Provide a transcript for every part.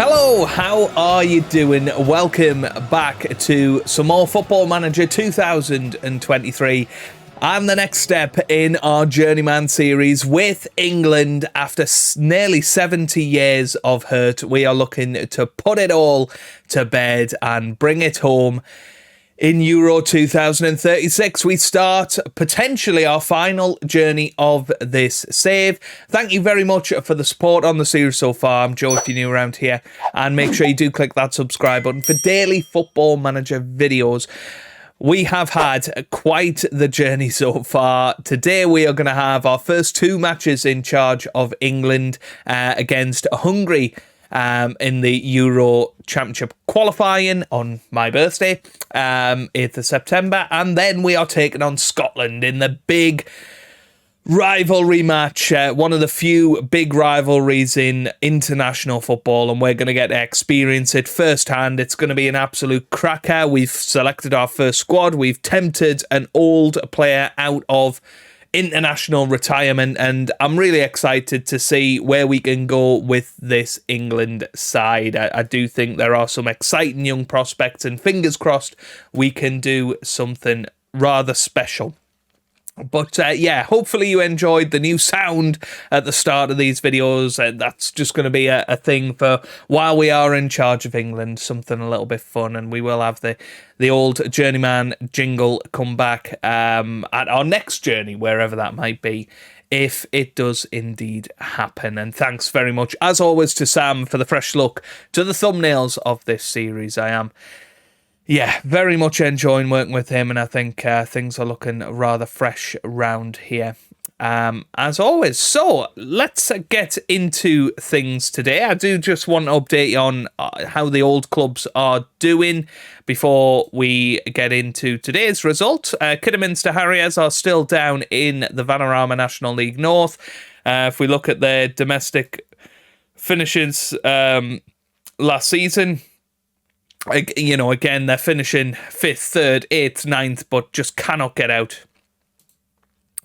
Hello, how are you doing? Welcome back to some more Football Manager 2023 and the next step in our Journeyman series with England. After nearly 70 years of hurt, we are looking to put it all to bed and bring it home. In Euro 2036, we start potentially our final journey of this save. Thank you very much for the support on the series so far. I'm Joe if you're new around here. And make sure you do click that subscribe button for daily Football Manager videos. We have had quite the journey so far. Today we are going to have our first two matches in charge of England against Hungary. In the Euro Championship qualifying on my birthday, 8th of September. And then we are taking on Scotland in the big rivalry match, one of the few big rivalries in international football, and we're going to get to experience it firsthand. It's going to be an absolute cracker. We've selected our first squad. We've tempted an old player out of international retirement, and I'm really excited to see where we can go with this England side. I do think there are some exciting young prospects, and fingers crossed we can do something rather special. But yeah, hopefully you enjoyed the new sound at the start of these videos. That's just going to be a thing for while we are in charge of England, something a little bit fun, and we will have the old Journeyman jingle come back at our next journey, wherever that might be, if it does indeed happen. And thanks very much, as always, to Sam for the fresh look to the thumbnails of this series. I am very much enjoying working with him, and I think things are looking rather fresh round here, as always. So let's get into things today. I do just want to update you on how the old clubs are doing before we get into today's result. Kidderminster Harriers are still down in the Vanarama National League North. If we look at their domestic finishes last season, you know, again, they're finishing 5th, 3rd, 8th, 9th, but just cannot get out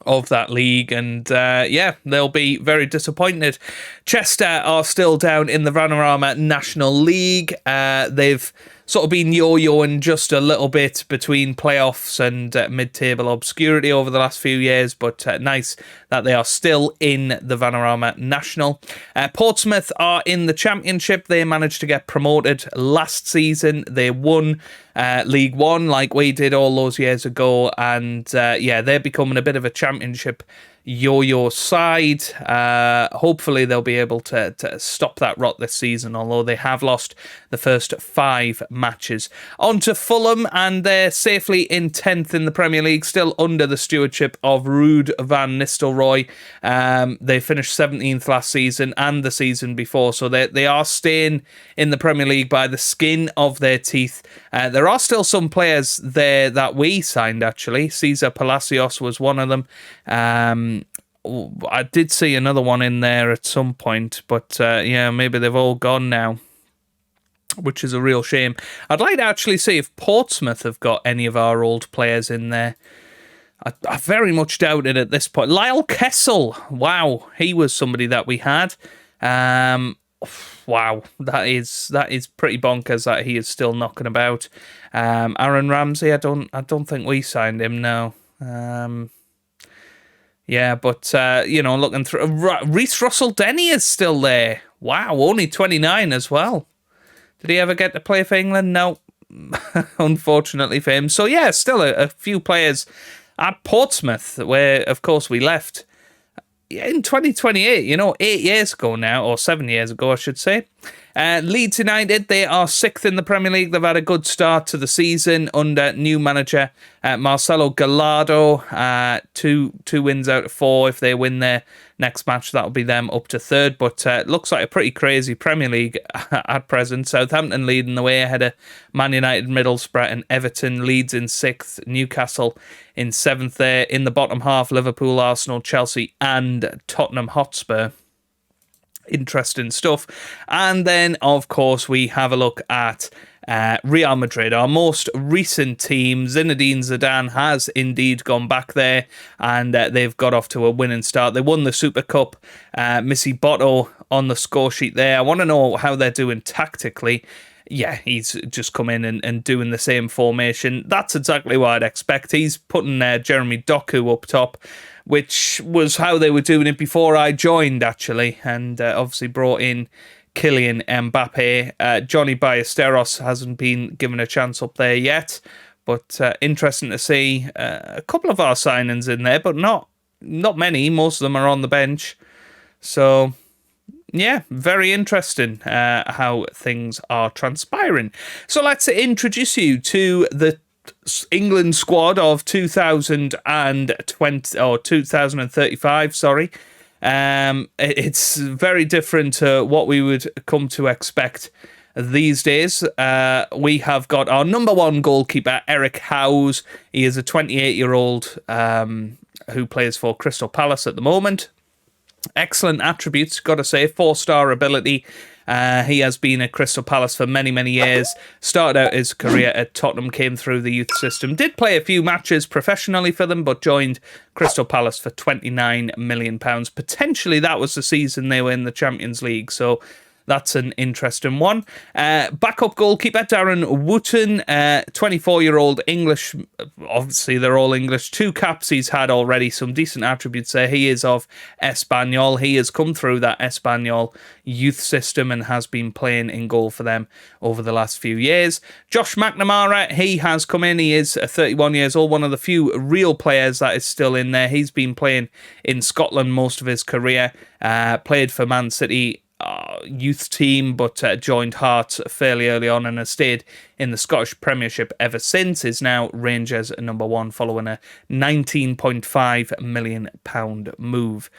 of that league. And they'll be very disappointed. Chester are still down in the Vanarama National League. They've sort of been yo-yoing just a little bit between playoffs and mid-table obscurity over the last few years, but nice that they are still in the Vanarama National. Portsmouth are in the Championship. They managed to get promoted last season. They won League One like we did all those years ago, and they're becoming a bit of a Championship yo-yo side. Hopefully they'll be able to stop that rot this season, although they have lost the first 5 matches. On to Fulham, and they're safely in 10th in the Premier League, still under the stewardship of Ruud van Nistelrooy. They finished 17th last season and the season before, so they are staying in the Premier League by the skin of their teeth. There are still some players there that we signed, actually. Cesar Palacios was one of them. I did see another one in there at some point, but maybe they've all gone now, which is a real shame. I'd like to actually see if Portsmouth have got any of our old players in there. I very much doubt it at this point. Lyle Kessel, wow, he was somebody that we had. Wow, that is pretty bonkers that he is still knocking about. Aaron Ramsey, I don't think we signed him, no. Looking through, Reece Russell-Denny is still there. Wow, only 29 as well. Did he ever get to play for England? No, unfortunately for him. So yeah, still a few players at Portsmouth, where of course we left in 2028, 8 years ago now, or 7 years ago, I should say. Leeds United, they are 6th in the Premier League. They've had a good start to the season under new manager Marcelo Gallardo. Two wins out of 4. If they win their next match, that'll be them up to 3rd. But it looks like a pretty crazy Premier League at present. Southampton leading the way ahead of Man United, Middlesbrough and Everton. Leeds in 6th, Newcastle in 7th there. In the bottom half, Liverpool, Arsenal, Chelsea and Tottenham Hotspur. Interesting stuff. And then, of course, we have a look at Real Madrid, our most recent team. Zinedine Zidane has indeed gone back there, and they've got off to a winning start. They won the Super Cup. Missy Botto on the score sheet there. I want to know how they're doing tactically. Yeah, he's just come in and doing the same formation. That's exactly what I'd expect. He's putting Jeremy Doku up top, which was how they were doing it before I joined, actually, and obviously brought in Kylian Mbappe. Johnny Ballesteros hasn't been given a chance up there yet, but interesting to see a couple of our signings in there, but not many. Most of them are on the bench. So yeah, very interesting how things are transpiring. So let's introduce you to the England squad of 2020 or 2035. Sorry, it's very different to what we would come to expect these days. We have got our number one goalkeeper, Eric Howes. He is a 28-year-old who plays for Crystal Palace at the moment. Excellent attributes, got to say. 4-star ability. He has been at Crystal Palace for many, many years. Started out his career at Tottenham, came through the youth system. Did play a few matches professionally for them, but joined Crystal Palace for £29 million. Potentially that was the season they were in the Champions League, so that's an interesting one. Backup goalkeeper, Darren Wooten, 24-year-old English. Obviously, they're all English. 2 caps he's had already. Some decent attributes there. He is of Espanyol. He has come through that Espanyol youth system and has been playing in goal for them over the last few years. Josh McNamara, he has come in. He is 31 years old, one of the few real players that is still in there. He's been playing in Scotland most of his career. Played for Man City youth team, but joined Hearts fairly early on and has stayed in the Scottish Premiership ever since. Is now Rangers number one following a £19.5 million move.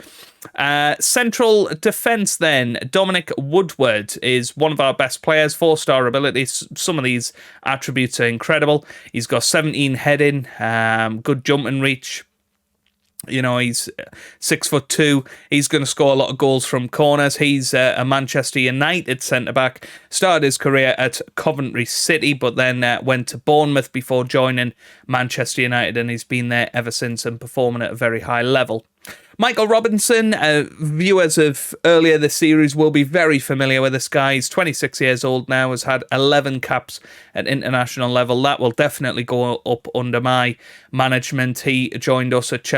Central defence then, Dominic Woodward is one of our best players. 4-star ability. Some of these attributes are incredible. He's got 17 heading, good jumping reach. You know, he's 6'2". He's going to score a lot of goals from corners. He's a Manchester United centre-back. Started his career at Coventry City, but then went to Bournemouth before joining Manchester United, and he's been there ever since and performing at a very high level. Michael Robinson, viewers of earlier this series will be very familiar with this guy. He's 26 years old now, has had 11 caps at international level. That will definitely go up under my management. He joined us at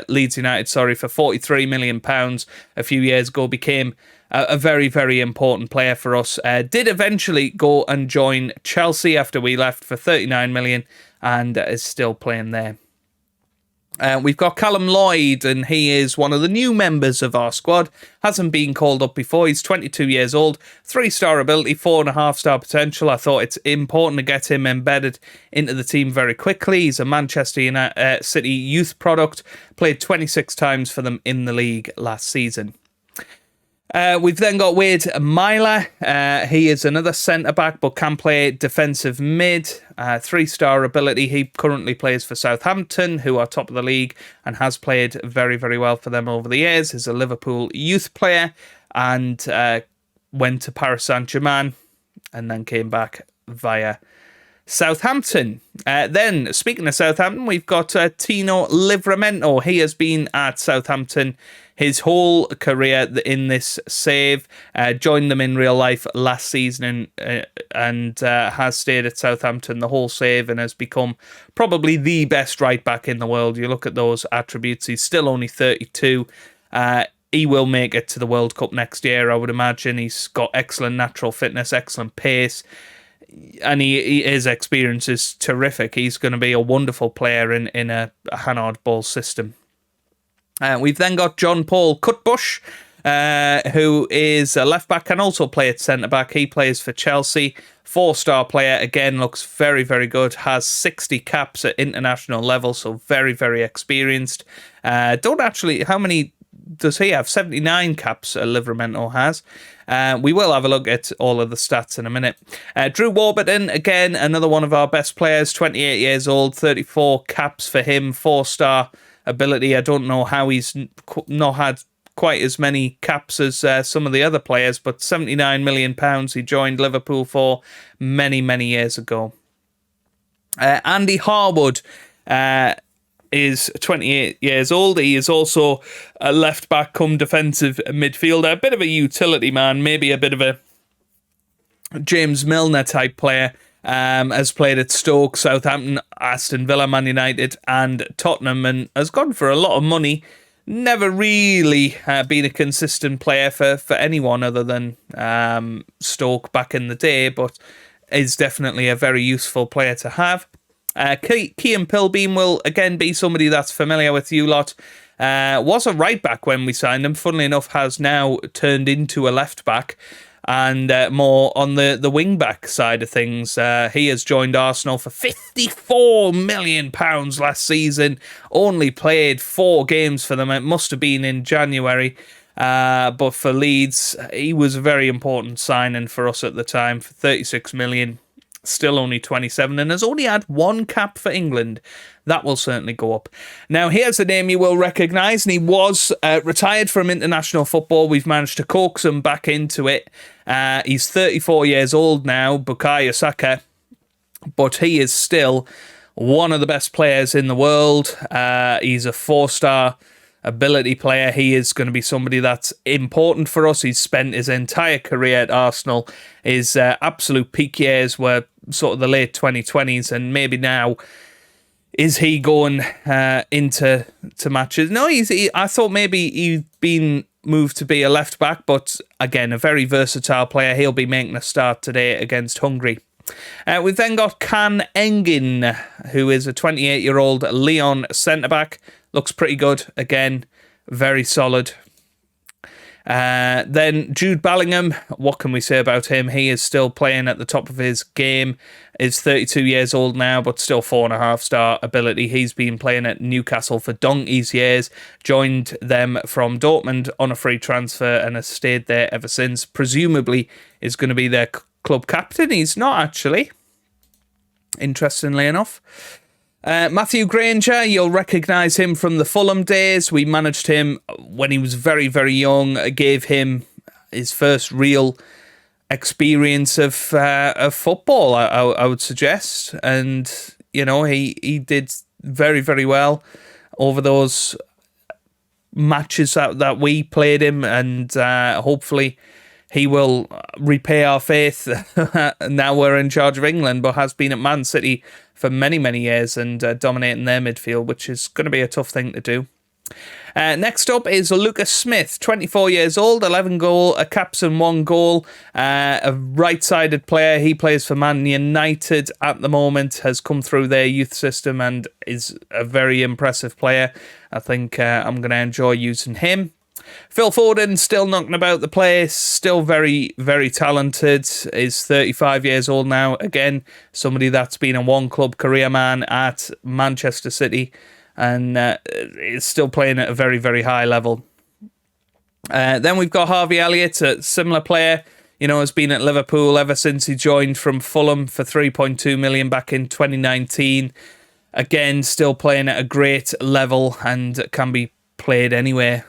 Leeds United, for £43 million a few years ago, became a very, very important player for us. Did eventually go and join Chelsea after we left for £39 million and is still playing there. We've got Callum Lloyd, and he is one of the new members of our squad. Hasn't been called up before. He's 22 years old, 3-star ability, 4.5-star potential. I thought it's important to get him embedded into the team very quickly. He's a Manchester City youth product, played 26 times for them in the league last season. We've then got Wade Myler. He is another centre-back but can play defensive mid. 3-star ability. He currently plays for Southampton, who are top of the league, and has played very, very well for them over the years. He's a Liverpool youth player and went to Paris Saint-Germain and then came back via Southampton. Then, speaking of Southampton, we've got Tino Livramento. He has been at Southampton his whole career in this save. Joined them in real life last season and has stayed at Southampton the whole save and has become probably the best right back in the world. You look at those attributes, he's still only 32. He will make it to the World Cup next year, I would imagine. He's got excellent natural fitness, excellent pace, and his experience is terrific. He's going to be a wonderful player in a Hannard ball system. We've then got John Paul Cutbush, who is a left-back and also play at centre-back. He plays for Chelsea. 4-star player, again, looks very, very good. Has 60 caps at international level, so very, very experienced. How many does he have? 79 caps Livramento has. We will have a look at all of the stats in a minute. Drew Warburton, again, another one of our best players, 28 years old, 34 caps for him, 4-star ability. I don't know how he's not had quite as many caps as some of the other players, but £79 million he joined Liverpool for many, many years ago. Andy Harwood is 28 years old. He is also a left-back come defensive midfielder, a bit of a utility man, maybe a bit of a James Milner type player. Has played at Stoke, Southampton, Aston Villa, Man United and Tottenham, and has gone for a lot of money. Never really been a consistent player for anyone other than Stoke back in the day, but is definitely a very useful player to have. Kean Pilbeam will again be somebody that's familiar with you lot. Was a right back when we signed him. Funnily enough, has now turned into a left back and more on the wing back side of things. He has joined Arsenal for £54 million last season. Only played 4 games for them. It must have been in January. But for Leeds, he was a very important signing for us at the time for £36 million. Still only 27 and has only had 1 cap for England. That will certainly go up. Now, here's a name you will recognise, and he was retired from international football. We've managed to coax him back into it. He's 34 years old now, Bukayo Saka, but he is still one of the best players in the world. He's a 4-star ability player. He is going to be somebody that's important for us. He's spent his entire career at Arsenal. His absolute peak years were sort of the late 2020s, and maybe now is he going into matches? No, I thought maybe he'd been moved to be a left back, but again, a very versatile player. He'll be making a start today against Hungary. We've then got Can Engin, who is a 28-year-old Lyon centre-back. Looks pretty good. Again, very solid. Then Jude Bellingham, what can we say about him? He is still playing at the top of his game. Is 32 years old now, but still 4.5-star ability. He's been playing at Newcastle for donkey's years. Joined them from Dortmund on a free transfer and has stayed there ever since. Presumably is going to be their club captain. He's not actually, interestingly enough. Matthew Granger, you'll recognise him from the Fulham days. We managed him when he was very, very young. Gave him his first real experience of football, I would suggest. And, you know, he did very, very well over those matches that we played him. And hopefully he will repay our faith. Now we're in charge of England, but has been at Man City for many, many years and dominating their midfield, which is going to be a tough thing to do. Next up is Lucas Smith, 24 years old, 11 caps and 1 goal. A right-sided player. He plays for Man United at the moment, has come through their youth system and is a very impressive player. I think I'm going to enjoy using him. Phil Foden, still knocking about the place, still very, very talented, is 35 years old now. Again, somebody that's been a one-club career man at Manchester City and is still playing at a very, very high level. Then we've got Harvey Elliott, a similar player, you know, has been at Liverpool ever since he joined from Fulham for £3.2 million back in 2019. Again, still playing at a great level and can be played anywhere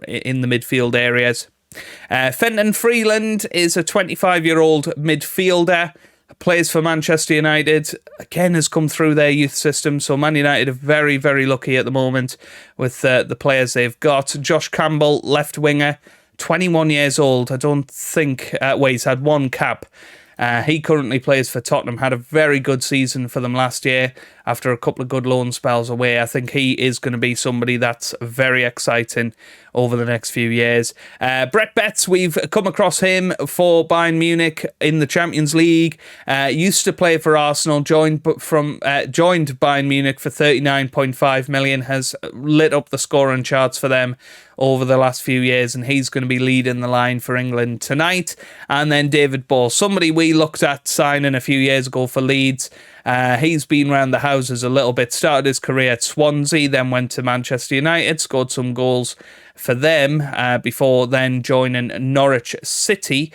in the midfield areas. Fenton Freeland is a 25-year-old midfielder, plays for Manchester United, again has come through their youth system, so Man United are very, very lucky at the moment with the players they've got. Josh Campbell, left winger, 21 years old, I don't think, he's had 1 cap. He currently plays for Tottenham, had a very good season for them last year after a couple of good loan spells away. I think he is going to be somebody that's very exciting over the next few years. Brett Betts, we've come across him for Bayern Munich in the Champions League. Used to play for Arsenal, joined Bayern Munich for £39.5 million, has lit up the scoring charts for them over the last few years, and he's going to be leading the line for England tonight. And then David Ball, somebody we looked at signing a few years ago for Leeds. He's been around the houses a little bit, started his career at Swansea, then went to Manchester United, scored some goals for them before then joining Norwich City.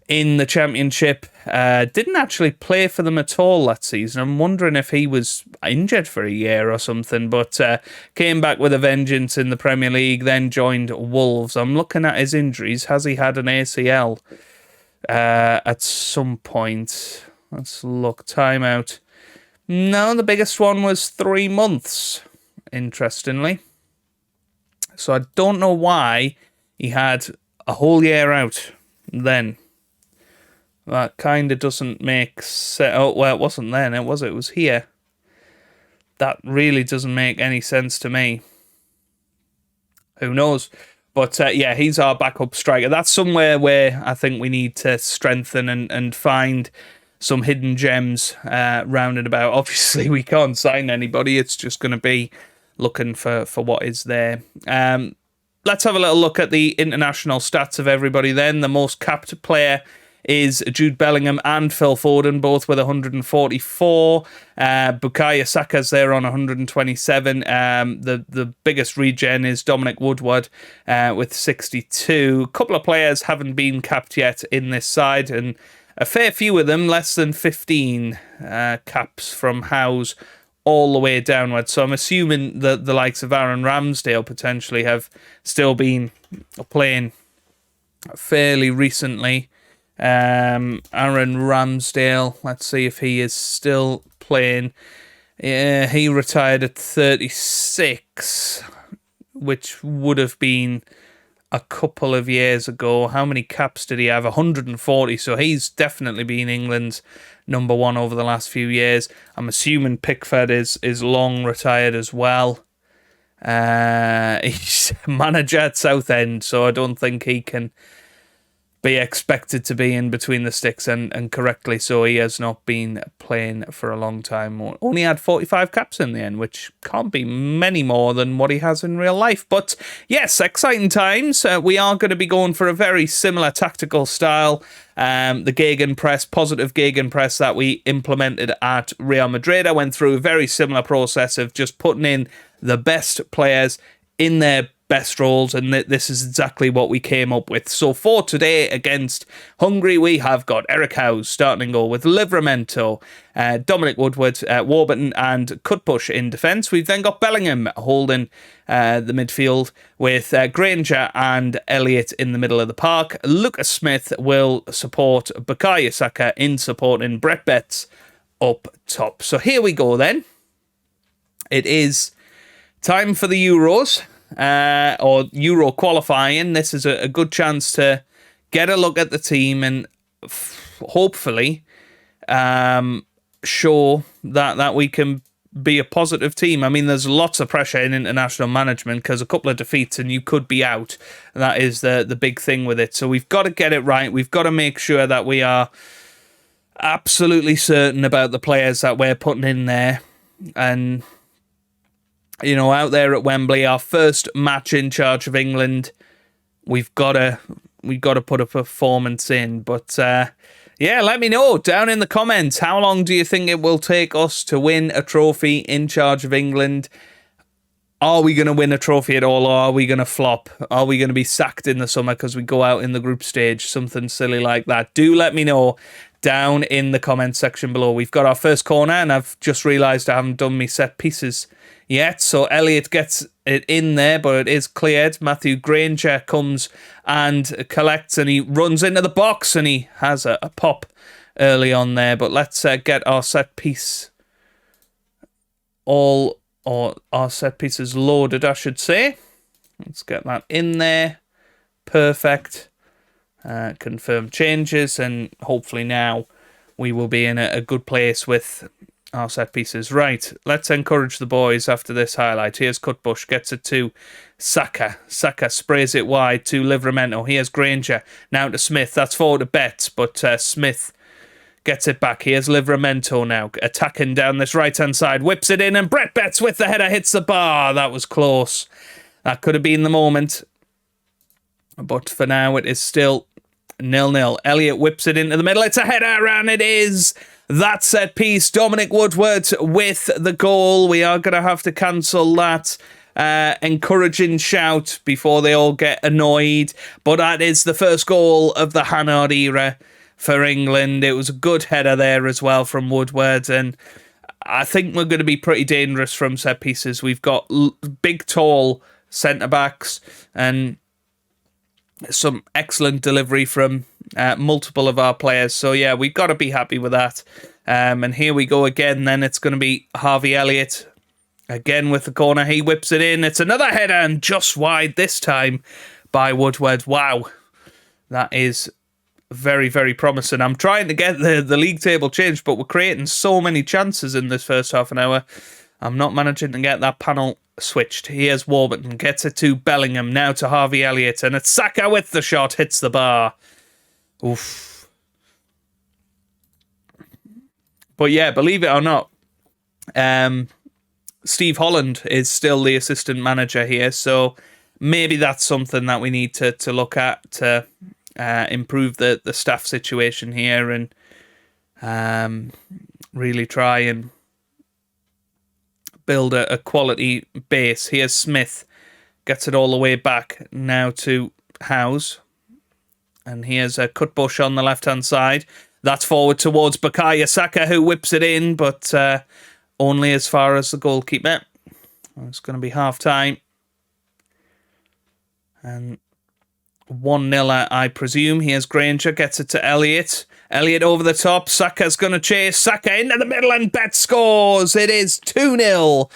in the Championship. Didn't actually play for them at all that season. I'm wondering if he was injured for a year or something, but came back with a vengeance in the Premier League, then joined Wolves. I'm looking at his injuries. Has he had an ACL at some point? Let's look. Timeout. No, the biggest one was 3 months, interestingly. So I don't know why he had a whole year out then. That kind of doesn't make sense. Oh, well, it wasn't then, it was here. That really doesn't make any sense to me. Who knows? But yeah, he's our backup striker. That's somewhere where I think we need to strengthen and find some hidden gems round and about. Obviously, we can't sign anybody. It's just going to be looking for what is there. Let's have a little look at the international stats of everybody then. The most capped player is Jude Bellingham and Phil Foden, both with 144. Bukayo Saka's there on 127. The biggest regen is Dominic Woodward with 62. A couple of players haven't been capped yet in this side, and a fair few of them, less than 15 caps from Howes all the way downwards. So I'm assuming that the likes of Aaron Ramsdale potentially have still been playing fairly recently. Aaron Ramsdale, let's see if he is still playing. Yeah, he retired at 36, which would have been a couple of years ago. How many caps did he have? 140, so he's definitely been England's number one over the last few years. I'm assuming Pickford is long retired as well. He's manager at Southend, so I don't think he can be expected to be in between the sticks, and correctly so. He has not been playing for a long time. Only had 45 caps in the end, which can't be many more than what he has in real life. But yes, exciting times. We are going to be going for a very similar tactical style. The gegenpress, positive gegenpress that we implemented at Real Madrid. I went through a very similar process of just putting in the best players in their best roles, and this is exactly what we came up with. So for today against Hungary, we have got Eric Howes starting in goal with Livramento, Dominic Woodward, Warburton and Cutbush in defence. We've then got Bellingham holding the midfield with Granger and Elliott in the middle of the park. Lucas Smith will support Bukayo Saka in supporting Brett Betts up top. So here we go then. It is time for the Euros. Or Euro qualifying. This is a good chance to get a look at the team and hopefully show that we can be a positive team. I mean, there's lots of pressure in international management because a couple of defeats and you could be out. That is the big thing with it. So we've got to get it right. We've got to make sure that we are absolutely certain about the players that we're putting in there. And you know, out there at Wembley, our first match in charge of England, we've got to put a performance in. But yeah, let me know down in the comments. How long do you think it will take us to win a trophy in charge of England? Are we going to win a trophy at all, or are we going to flop? Are we going to be sacked in the summer because we go out in the group stage? Something silly like that. Do let me know down in the comments section below. We've got our first corner, and I've just realised I haven't done my set pieces yet. So Elliott gets it in there, but it is cleared. Matthew Granger comes and collects, and he runs into the box, and he has a pop early on there. But let's get our set piece our set pieces loaded, I should say. Let's get that in there. Perfect. Confirm changes, and hopefully now we will be in a good place with our set pieces. Right, let's encourage the boys after this highlight. Here's Cutbush, gets it to Saka. Saka sprays it wide to Livramento. Here's Granger, now to Smith. That's forward to Betts, but Smith gets it back. Here's Livramento now, attacking down this right-hand side. Whips it in, and Brett Betts with the header hits the bar. That was close. That could have been the moment. But for now, it is still 0-0. Elliott whips it into the middle. It's a header, and it is that set piece. Dominic Woodward with the goal. We are going to have to cancel that encouraging shout before they all get annoyed. But that is the first goal of the Hannard era. for England. It was a good header there as well from Woodward, and I think we're going to be pretty dangerous from set pieces. We've got big, tall centre-backs and some excellent delivery from multiple of our players. So, yeah, we've got to be happy with that. And here we go again. Then it's going to be Harvey Elliott again with the corner. He whips it in. It's another header and just wide this time by Woodward. Wow. That is very, very promising. I'm trying to get the league table changed, but we're creating so many chances in this first half an hour. I'm not managing to get that panel switched. Here's Warburton, gets it to Bellingham, now to Harvey Elliott, and it's Saka with the shot, hits the bar. Oof. But yeah, believe it or not, Steve Holland is still the assistant manager here, so maybe that's something that we need to look at to improve the staff situation here and really try and build a quality base. Here's Smith, gets it all the way back now to Howes, and here's a Cutbush on the left-hand side. That's forward towards Bukayo Saka, who whips it in, but only as far as the goalkeeper. It's going to be half-time. And 1-0, I presume. Here's Granger, gets it to Elliott. Elliott over the top. Saka's going to chase. Saka into the middle and Betts scores. It is 2-0.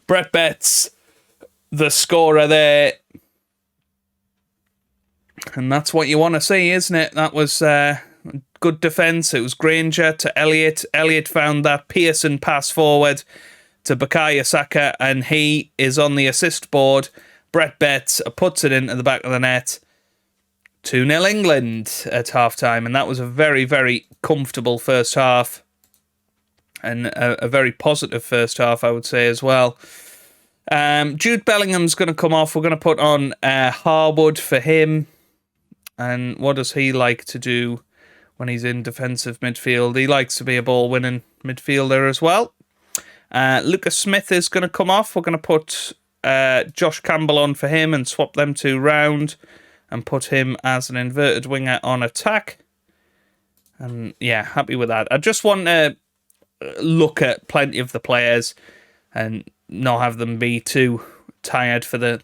Brett Betts, the scorer there. And that's what you want to see, isn't it? That was good defence. It was Granger to Elliott. Elliott found that Pearson pass forward to Bukayo Saka, and he is on the assist board. Brett Betts puts it into the back of the net. 2-0 England at half-time, and that was a very, very comfortable first half, and a very positive first half, I would say, as well. Jude Bellingham's going to come off. We're going to put on Harwood for him. And what does he like to do when he's in defensive midfield? He likes to be a ball-winning midfielder as well. Lucas Smith is going to come off. We're going to put Josh Campbell on for him and swap them two round and put him as an inverted winger on attack. And yeah, happy with that. I just want to look at plenty of the players and not have them be too tired for the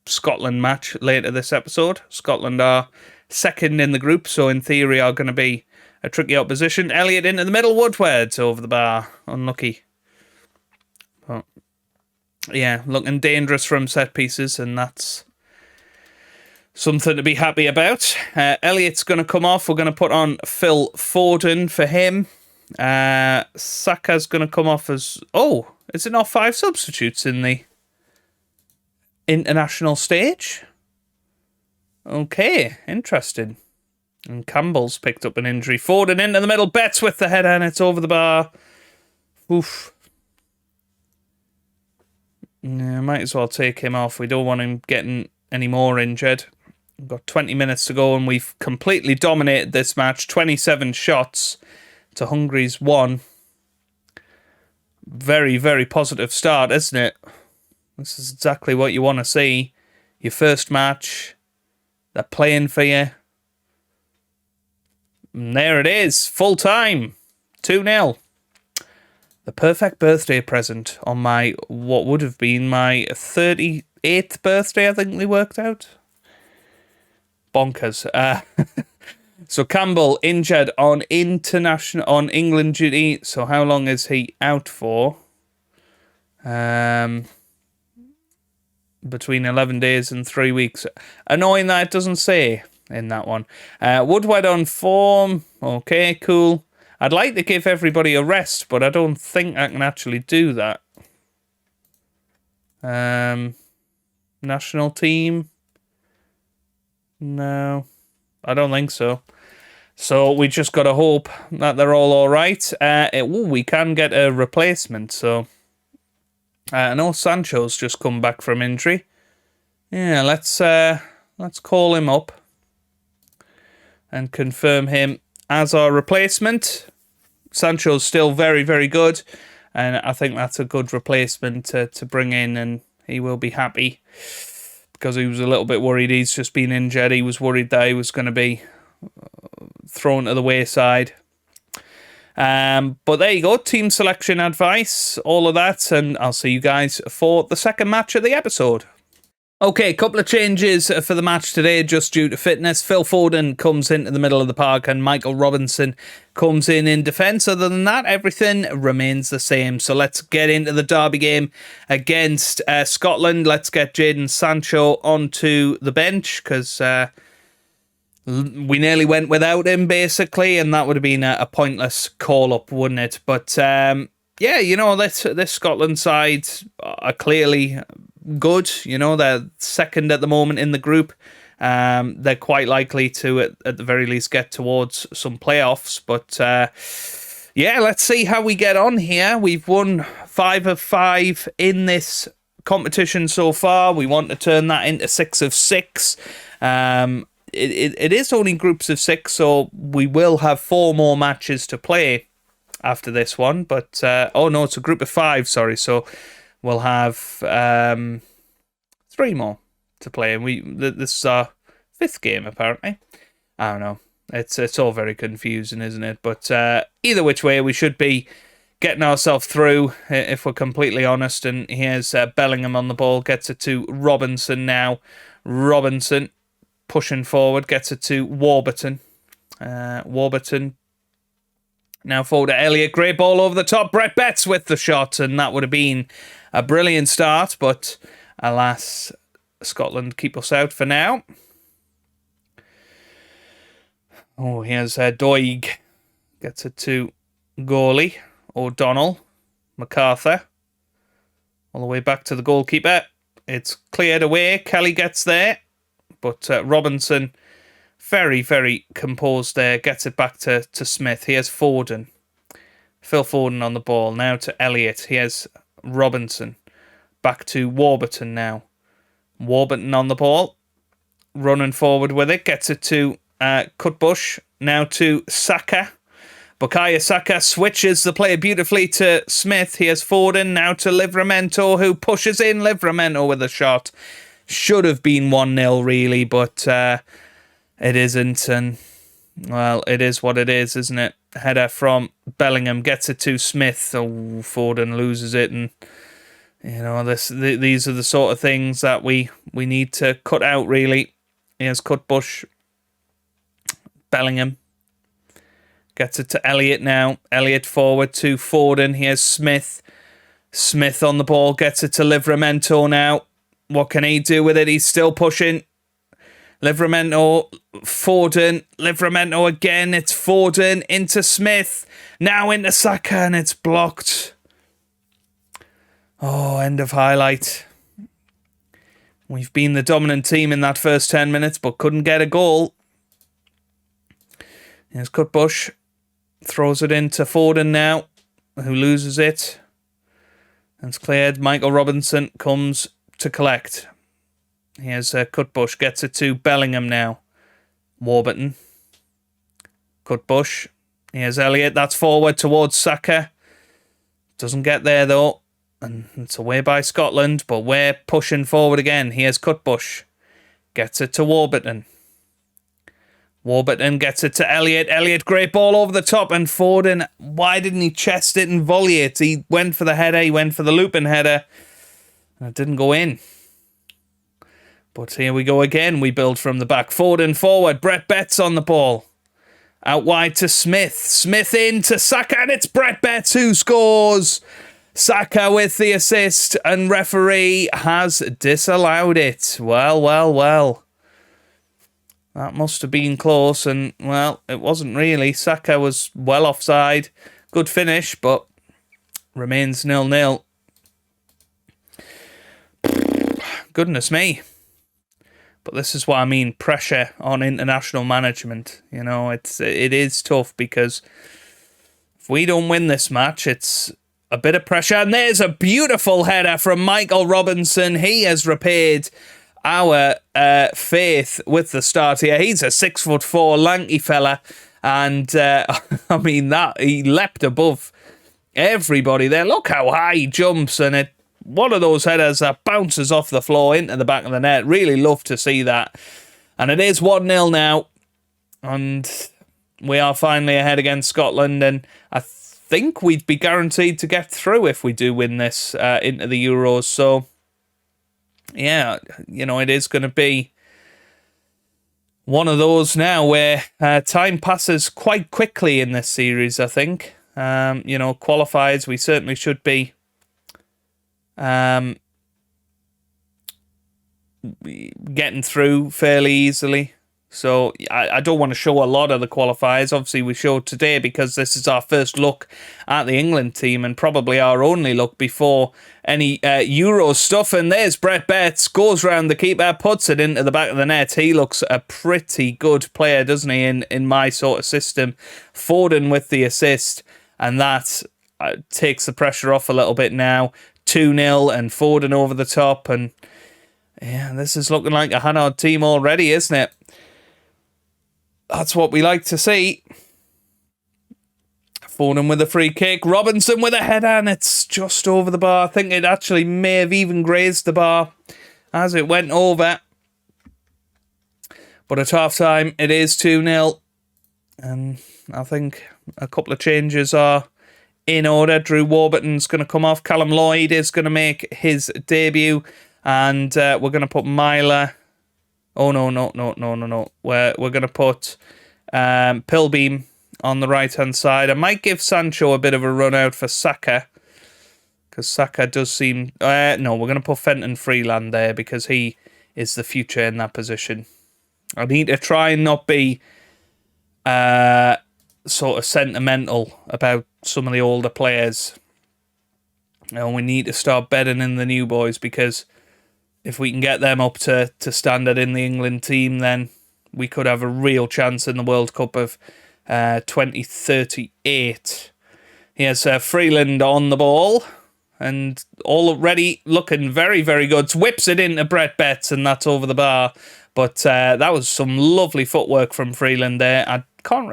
Scotland match later this episode. Scotland are second in the group, so in theory are going to be a tricky opposition. Elliott into the middle, Woodward over the bar. Unlucky. But yeah, looking dangerous from set pieces, and that's something to be happy about. Elliott's going to come off. We're going to put on Phil Foden for him. Saka's going to come off as... Oh, is it not 5 substitutes in the international stage? Okay, interesting. And Campbell's picked up an injury. Foden into the middle. Betts with the header, and it's over the bar. Oof. Yeah, might as well take him off. We don't want him getting any more injured. We've got 20 minutes to go, and we've completely dominated this match. 27 shots to Hungary's 1. Very, very positive start, isn't it? This is exactly what you want to see. Your first match. They're playing for you. And there it is. Full time. 2-0. The perfect birthday present on my, what would have been my 38th birthday, I think we worked out. Bonkers. So Campbell injured on England duty. So how long is he out for? Between 11 days and 3 weeks. Annoying that it doesn't say in that one. Woodward on form. Okay, cool. I'd like to give everybody a rest, but I don't think I can actually do that. National team. No, I don't think so. So we just got to hope that they're all right. We can get a replacement. So I know Sancho's just come back from injury. Yeah, let's call him up and confirm him as our replacement. Sancho's still very, very good, and I think that's a good replacement to bring in, and he will be happy because he was a little bit worried. He's just been injured. He was worried that he was going to be thrown to the wayside. But there you go, team selection advice, all of that, and I'll see you guys for the second match of the episode. Okay, a couple of changes for the match today just due to fitness. Phil Foden comes into the middle of the park and Michael Robinson comes in defence. Other than that, everything remains the same. So let's get into the derby game against Scotland. Let's get Jadon Sancho onto the bench because we nearly went without him, basically, and that would have been a pointless call-up, wouldn't it? But yeah, you know, this Scotland side are clearly good. You know, they're second at the moment in the group. They're quite likely to, at the very least, get towards some playoffs. But yeah, let's see how we get on here. We've won 5 of 5 in this competition so far. We want to turn that into 6 of 6. It is only groups of 6, so we will have 4 more matches to play after this one. But oh no, it's a group of 5. Sorry, so we'll have 3 more to play, and this is our 5th game apparently. I don't know. It's all very confusing, isn't it? But either which way, we should be getting ourselves through, if we're completely honest. And here's Bellingham on the ball, gets it to Robinson now. Robinson pushing forward, gets it to Warburton. Warburton now forward to Elliott. Great ball over the top. Brett Betts with the shot, and that would have been a brilliant start, but alas, Scotland keep us out for now. Oh, here's Doig. Gets it to goalie. O'Donnell. MacArthur. All the way back to the goalkeeper. It's cleared away. Kelly gets there. But Robinson, very, very composed there. Gets it back to Smith. Here's Foden. Phil Foden on the ball. Now to Elliott. Here's Robinson. Back to Warburton now. Warburton on the ball. Running forward with it. Gets it to Cutbush. Now to Saka. Bukayo Saka switches the play beautifully to Smith. Here's Foden. Now to Livramento, who pushes in. Livramento with a shot. Should have been 1-0 really, but it isn't. And, well, it is what it is, isn't it? Header from Bellingham. Gets it to Smith. Oh, Foden loses it. And, you know, these are the sort of things that we need to cut out, really. Here's Cutbush. Bellingham. Gets it to Elliott now. Elliott forward to Foden. Here's Smith. Smith on the ball. Gets it to Livramento now. What can he do with it? He's still pushing. Livramento. Foden. Livramento again. It's Foden into Smith. Now into Saka, and it's blocked. Oh, end of highlight. We've been the dominant team in that first 10 minutes, but couldn't get a goal. Here's Cutbush. Throws it into Foden now, who loses it. It's cleared. Michael Robinson comes to collect. Here's Cutbush. Gets it to Bellingham now. Warburton. Cutbush. Here's Elliott. That's forward towards Saka. Doesn't get there though. And it's away by Scotland, but we're pushing forward again. Here's Cutbush. Gets it to Warburton. Warburton gets it to Elliott. Elliott, great ball over the top. And Foden, why didn't he chest it and volley it? He went for the header. He went for the looping header. And it didn't go in. But here we go again. We build from the back. Foden forward. Brett Betts on the ball. Out wide to Smith. Smith in to Saka. And it's Brett Betts who scores. Saka with the assist. And referee has disallowed it. Well, well, well. That must have been close, and, well, it wasn't really. Saka was well offside. Good finish, but remains 0-0. Goodness me. But this is what I mean, pressure on international management. You know, it is tough, because if we don't win this match, it's a bit of pressure. And there's a beautiful header from Michael Robinson. He has repaid our faith with the start here. He's a 6'4" lanky fella, and I mean that he leapt above everybody there. Look how high he jumps, and one of those headers that bounces off the floor into the back of the net. Really love to see that. And it is 1-0 now, and we are finally ahead against Scotland, and I think we'd be guaranteed to get through if we do win this into the Euros. So, yeah, it is going to be one of those now where time passes quite quickly in this series, I think. Qualifiers, we certainly should be getting through fairly easily. So I don't want to show a lot of the qualifiers. Obviously, we showed today because this is our first look at the England team and probably our only look before any Euro stuff. And there's Brett Betts, goes round the keeper, puts it into the back of the net. He looks a pretty good player, doesn't he, in my sort of system. Foden with the assist, and that takes the pressure off a little bit now. 2-0 and Foden over the top. And yeah, this is looking like a Hannard team already, isn't it? That's what we like to see. Foden with a free kick. Robinson with a header, and it's just over the bar. I think it actually may have even grazed the bar as it went over. But at half-time, it is 2-0. And I think a couple of changes are in order. Drew Warburton's going to come off. Callum Lloyd is going to make his debut. And we're going to put Myler... Oh, no. We're going to put Pilbeam on the right-hand side. I might give Sancho a bit of a run out for Saka. Because Saka does seem... no, we're going to put Fenton Freeland there because he is the future in that position. I need to try and not be sort of sentimental about some of the older players. We need to start betting in the new boys because... if we can get them up to standard in the England team, then we could have a real chance in the World Cup of 2038. Here's Freeland on the ball, and already looking very, very good. Whips it into Brett Betts, and that's over the bar. But that was some lovely footwork from Freeland there.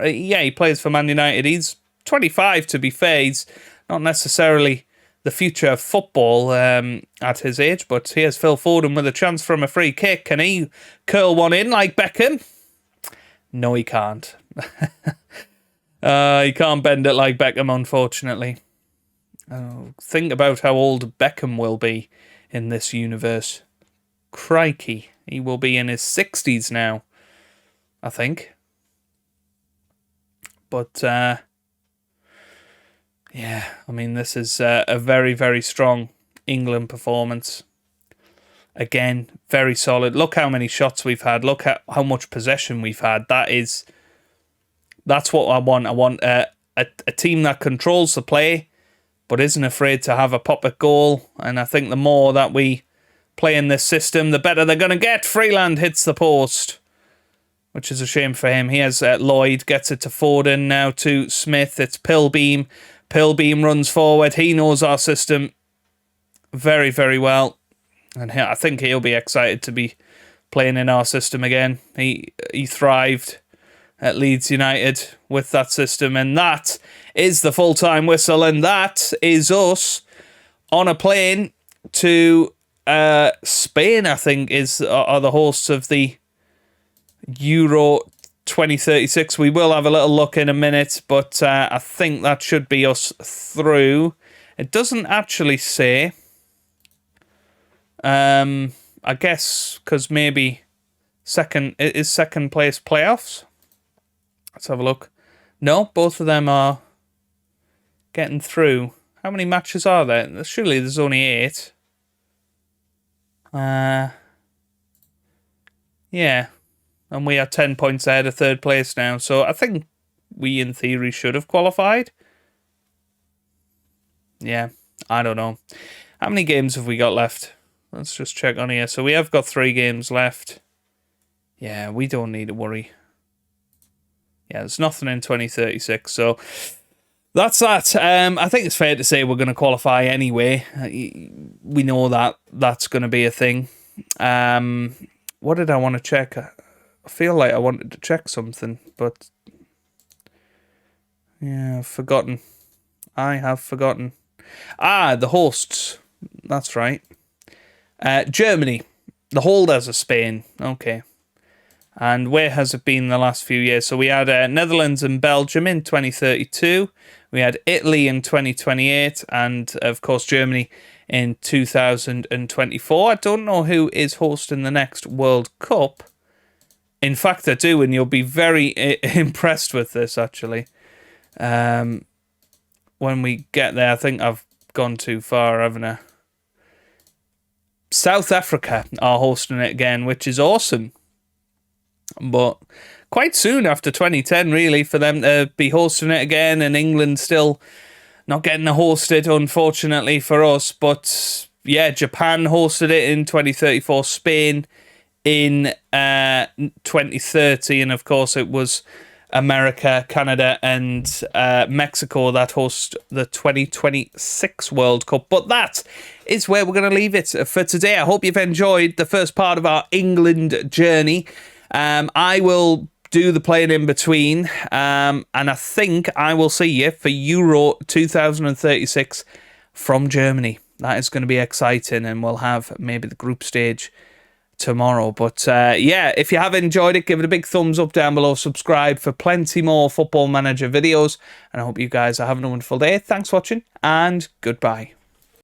He plays for Man United. He's 25, to be fair. He's not necessarily... the future of football at his age, but here's Phil Foden with a chance from a free kick. Can he curl one in like Beckham? No, he can't. He can't bend it like Beckham, unfortunately. Think about how old Beckham will be in this universe. Crikey, he will be in his 60s now, I think. But... yeah, I mean, this is a very, very strong England performance. Again, very solid. Look how many shots we've had. Look at how much possession we've had. That's what I want. I want a team that controls the play, but isn't afraid to have a pop at goal. And I think the more that we play in this system, the better they're going to get. Freeland hits the post, which is a shame for him. He has Lloyd, gets it to Foden, now to Smith. It's Pilbeam. Pilbeam runs forward. He knows our system very, very well. And I think he'll be excited to be playing in our system again. He thrived at Leeds United with that system. And that is the full-time whistle. And that is us on a plane to Spain, I think, are the hosts of the Euro 2036. We will have a little look in a minute, but I think that should be us through. It doesn't actually say. I guess because maybe second place playoffs. Let's have a look. No, both of them are getting through. How many matches are there? Surely there's only 8. Yeah. And we are 10 points ahead of third place now. So I think we, in theory, should have qualified. Yeah, I don't know. How many games have we got left? Let's just check on here. So we have got 3 games left. Yeah, we don't need to worry. Yeah, there's nothing in 2036. So that's that. I think it's fair to say we're going to qualify anyway. We know that that's going to be a thing. What did I want to check? I feel like I wanted to check something, but yeah, I've forgotten. I have forgotten. The hosts. That's right. Germany. The holders are Spain. Okay. And where has it been the last few years? So we had Netherlands and Belgium in 2032. We had Italy in 2028. And, of course, Germany in 2024. I don't know who is hosting the next World Cup. In fact, I do, and you'll be very impressed with this, actually. When we get there, I think I've gone too far, haven't I? South Africa are hosting it again, which is awesome. But quite soon after 2010, really, for them to be hosting it again, and England still not getting to host it, unfortunately for us. But yeah, Japan hosted it in 2034, Spain in 2030, and of course it was America, Canada, and Mexico that host the 2026 World Cup. But that is where we're going to leave it for today. I hope you've enjoyed the first part of our England journey. I will do the playing in between, and I think I will see you for Euro 2036 from Germany. That is going to be exciting, and we'll have maybe the group stage tomorrow. But yeah, if you have enjoyed it, give it a big thumbs up down below, subscribe for plenty more Football Manager videos, and I hope you guys are having a wonderful day. Thanks for watching, and goodbye.